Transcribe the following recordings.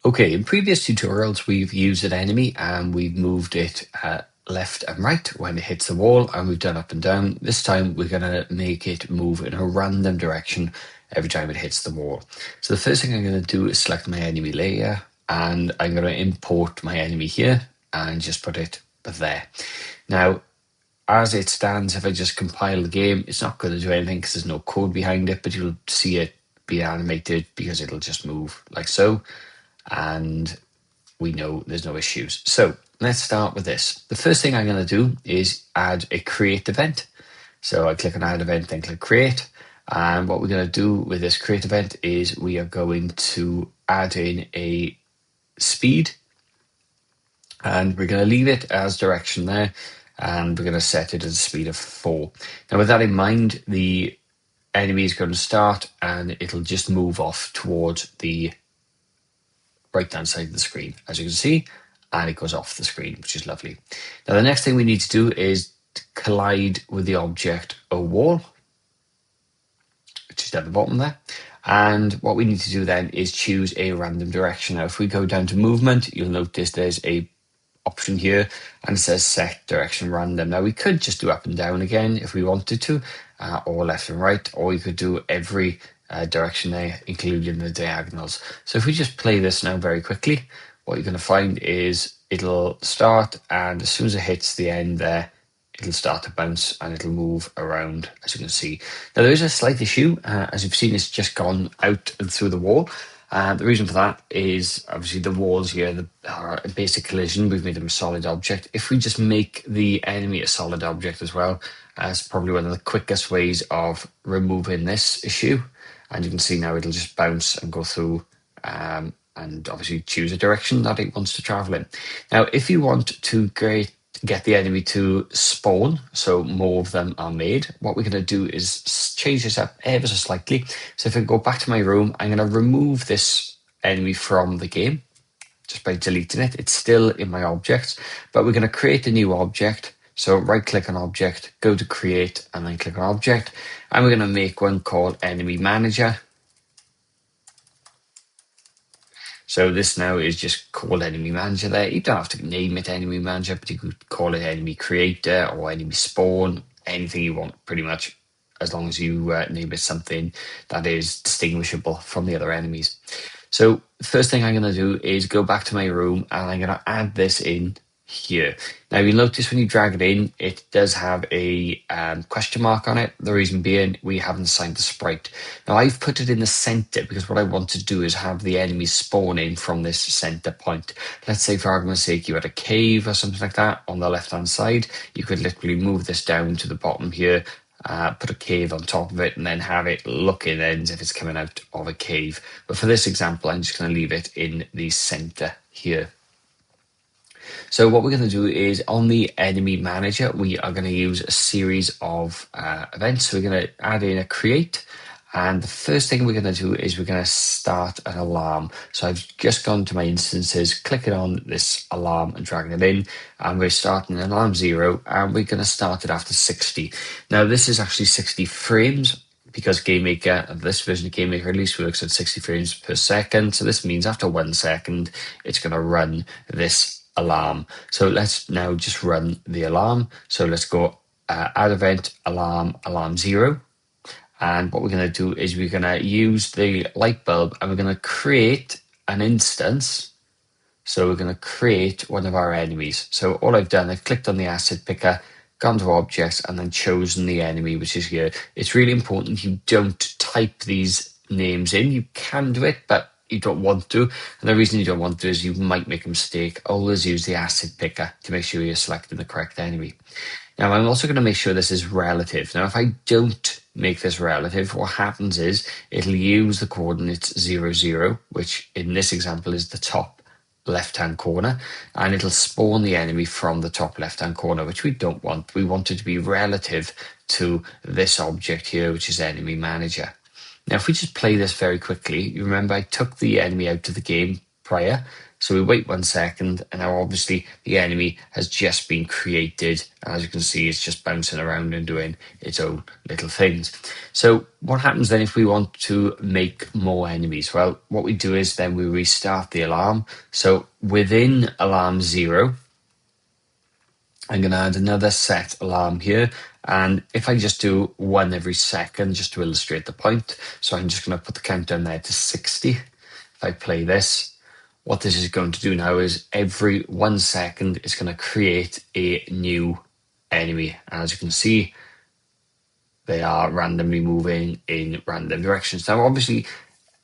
Okay, in previous tutorials, we've used an enemy and we've moved it left and right when it hits the wall, and we've done up and down. This time, we're going to make it move in a random direction every time it hits the wall. So the first thing I'm going to do is select my enemy layer, and I'm going to import my enemy here and just put it there. Now, as it stands, if I just compile the game, it's not going to do anything because there's no code behind it, but you'll see it be animated because it'll just move like so. And we know there's no issues. So let's start with this. The first thing I'm going to do is add a create event. So I click on add event, then click create. And what we're going to do with this create event is we are going to add in a speed, and we're going to leave it as direction there, and we're going to set it as a speed of 4. Now with that in mind, the enemy is going to start and it'll just move off towards the right-hand side of the screen, as you can see, and it goes off the screen, which is lovely. Now, the next thing we need to do is collide with the object a wall, which is down the bottom there. And what we need to do then is choose a random direction. Now, if we go down to movement, you'll notice there's a option here and it says set direction random. Now, we could just do up and down again if we wanted to, or left and right, or we could do every direction there, including the diagonals. So if we just play this now very quickly, what you're going to find is it'll start, and as soon as it hits the end there, it'll start to bounce and it'll move around, as you can see. Now, there is a slight issue. As you've seen, it's just gone out and through the wall. The reason for that is obviously the walls here are a basic collision. We've made them a solid object. If we just make the enemy a solid object as well, that's probably one of the quickest ways of removing this issue. And you can see now it'll just bounce and go through and obviously choose a direction that it wants to travel in. Now, if you want to get the enemy to spawn, so more of them are made, what we're going to do is change this up ever so slightly. So if I go back to my room, I'm going to remove this enemy from the game just by deleting it. It's still in my objects, but we're going to create a new object. So right click on object, go to create, and then click on object. And we're going to make one called enemy manager. So this now is just called enemy manager there. You don't have to name it enemy manager, but you could call it enemy creator or enemy spawn, anything you want pretty much, as long as you name it something that is distinguishable from the other enemies. So the first thing I'm going to do is go back to my room and I'm going to add this in here. Now you'll notice when you drag it in, it does have a question mark on it. The reason being we haven't assigned the sprite. Now I've put it in the center because what I want to do is have the enemies spawn in from this center point. Let's say for argument's sake you had a cave or something like that on the left hand side. You could literally move this down to the bottom here, put a cave on top of it, and then have it look in ends if it's coming out of a cave. But for this example, I'm just going to leave it in the center here. So what we're going to do is on the enemy manager, we are going to use a series of events. So we're going to add in a create. And the first thing we're going to do is we're going to start an alarm. So I've just gone to my instances, clicking on this alarm and dragging it in. And we're starting an alarm 0, and we're going to start it after 60. Now this is actually 60 frames because GameMaker, this version of GameMaker at least works at 60 frames per second. So this means after 1 second, it's going to run this alarm. So let's now just run the alarm. So let's go add event alarm 0. And what we're going to do is we're going to use the light bulb and we're going to create an instance. So we're going to create one of our enemies. So all I've done, I've clicked on the asset picker, gone to objects, and then chosen the enemy, which is here. It's really important you don't type these names in. You can do it, but you don't want to. And the reason you don't want to is you might make a mistake. Always use the asset picker to make sure you're selecting the correct enemy. Now, I'm also going to make sure this is relative. Now, if I don't make this relative, what happens is it'll use the coordinates 0, 0, which in this example is the top left-hand corner, and it'll spawn the enemy from the top left-hand corner, which we don't want. We want it to be relative to this object here, which is enemy manager. Now, if we just play this very quickly, you remember I took the enemy out of the game prior. So we wait 1 second, and now obviously the enemy has just been created. As you can see, it's just bouncing around and doing its own little things. So what happens then if we want to make more enemies? Well, what we do is then we restart the alarm. So within alarm 0, I'm going to add another set alarm here. And if I just do 1 every second, just to illustrate the point, so I'm just going to put the countdown there to 60. If I play this, what this is going to do now is every 1 second, it's going to create a new enemy. And as you can see, they are randomly moving in random directions. Now, obviously,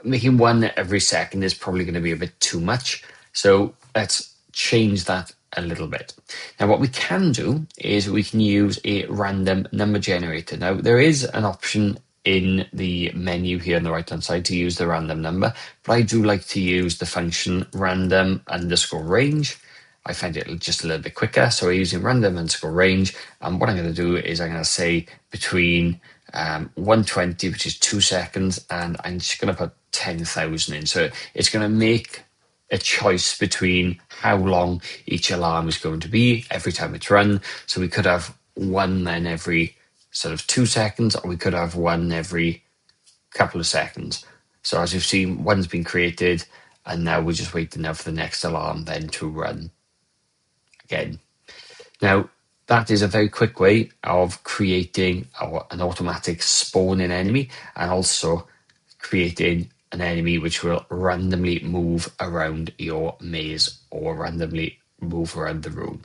making 1 every second is probably going to be a bit too much. So let's change that a little bit. Now, what we can do is we can use a random number generator. Now, there is an option in the menu here on the right hand side to use the random number, but I do like to use the function random underscore range. I find it just a little bit quicker. So we're using random underscore range. And what I'm going to do is I'm going to say between 120, which is 2 seconds, and I'm just going to put 10,000 in. So it's going to make a choice between how long each alarm is going to be every time it's run. So we could have 1 then every sort of 2 seconds, or we could have 1 every couple of seconds. So as you've seen, 1's been created, and now we're just waiting now for the next alarm then to run again. Now, that is a very quick way of creating an automatic spawning enemy, and also creating an enemy which will randomly move around your maze or randomly move around the room.